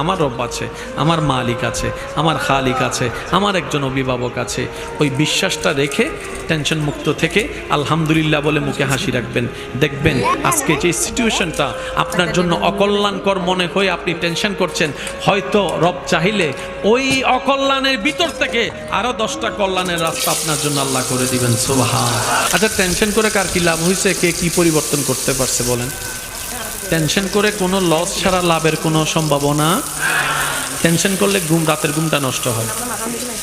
আমার রব আছে, আমার মালিক আছে, আমার খালিক আছে, আমার একজন অভিভাবক আছে। ওই বিশ্বাসটা রেখে টেনশন মুক্ত থেকে আলহামদুলিল্লাহ বলে মুখে হাসি রাখবেন। দেখবেন আজকে যে সিচুয়েশনটা আপনার জন্য অকল্যাণকর মনে হয়ে আপনি টেনশন করছেন, হয়তো রব চাইলে ওই অকল্যাণের ভিতর থেকে আরো 10টা কল্যাণের রাস্তা আপনার জন্য আল্লাহ করে দিবেন। সুবহান। আচ্ছা, টেনশন করে কার কি লাভ হয়েছে? কে কি পরিবর্তন করতে পারছে বলেন? টেনশন করে কোনো লস ছাড়া লাভের কোনো সম্ভাবনা। টেনশন করলে রাতের ঘুমটা নষ্ট হয়।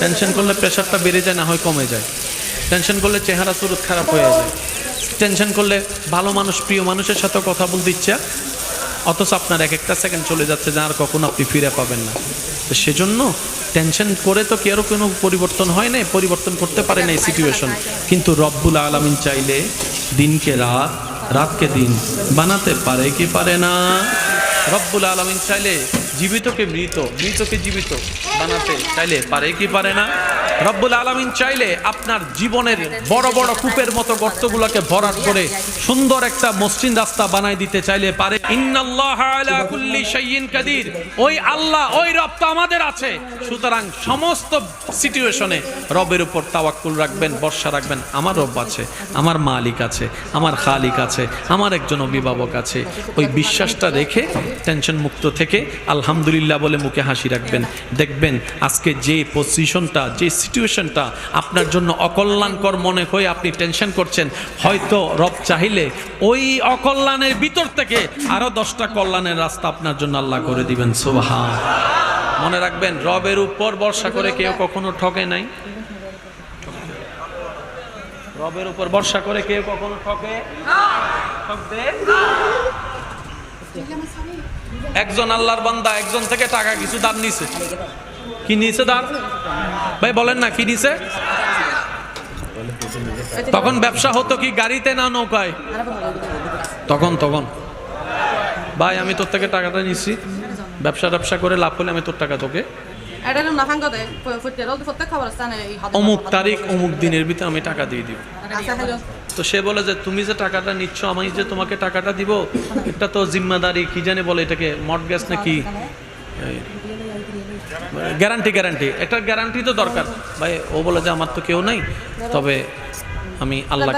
টেনশন করলে প্রেশারটা বেড়ে যায়, না হয় কমে যায়। টেনশন করলে চেহারা সুরত খারাপ হয়ে যায়। টেনশন করলে ভালো মানুষ, প্রিয় মানুষের সাথে কথা বলতে ইচ্ছা, অথচ আপনার এক একটা সেকেন্ড চলে যাচ্ছে যা আর কখনো আপনি ফিরে পাবেন না। তো সেজন্য টেনশন করে তো কেউ কোনো পরিবর্তন হয় নাই, পরিবর্তন করতে পারে না এই সিচুয়েশন। কিন্তু রব্বুল আলামিন চাইলে দিনকে রাত, রাতকে দিন বানাতে পারে কি পারে না? রব্বুল আলামিন চাইলে জীবিতকে মৃত, মৃতকে জীবিত বানাতে চাইলে পারে কি পারে না? রব্বুল আলামিন চাইলে আপনার জীবনের বড় বড় কূপের মতো গর্তগুলোকে ভরাট করে সুন্দর একটা মসৃণ রাস্তা বানাই দিতে চাইলে পারে। ইন্নাল্লাহা আলা কুল্লি শাইইন কাদির। ওই আল্লাহ, ওই রব তো আমাদের আছে। সুতরাং সমস্ত সিচুয়েশনে রবের উপর তাওয়াক্কুল রাখবেন, ভরসা রাখবেন। আমার রব আছে, আমার মালিক আছে, আমার খালিক আছে, আমার একজন অভিভাবক আছে। ওই বিশ্বাসটা রেখে টেনশন মুক্ত থেকে আলহামদুলিল্লাহ বলে মুখে হাসি রাখবেন। দেখবেন আজকে যে পজিশনটা, যে সিচুয়েশনটা আপনার জন্য অকল্যাণকর মনে হয়ে আপনি টেনশন করছেন, হয়তো রব চাইলে ওই অকল্যাণের ভিতর থেকে আরো 10টা কল্যাণের রাস্তা আপনার জন্য আল্লাহ করে দিবেন। সুবহান। মনে রাখবেন, রবের উপর ভরসা করে কেউ কখনো ঠকে নাই। রবের উপর ভরসা করে কেউ কখনো ঠকে ঠকবে। একজন আল্লাহর বান্দা একজন থেকে টাকা কিছু দান নিছে। কি নিছে দান? ভাই বলেন না, কি নিছে? তখন ব্যবসা হতো কি গাড়িতে না নৌকায়? তখন ভাই আমি তোর থেকে টাকাটা নিছি, ব্যবসা করে লাভ করলে আমি তোর টাকা তোকে অমুক তারিখ অমুক দিনের ভিতরে আমি টাকা দিয়ে দিব। তো সে বলে যে তুমি যে টাকাটা নিচ্ছ, আমি যে তোমাকে টাকাটা দিব, এটা তো জিম্মাদারি, কি জানি বলে এটাকে, মর্টগেজ নাকি, গ্যারান্টি একটা গ্যারান্টি তো দরকার। ভাই ও বলে যে আমার তো কেউ নাই, তবে আমি আল্লাহ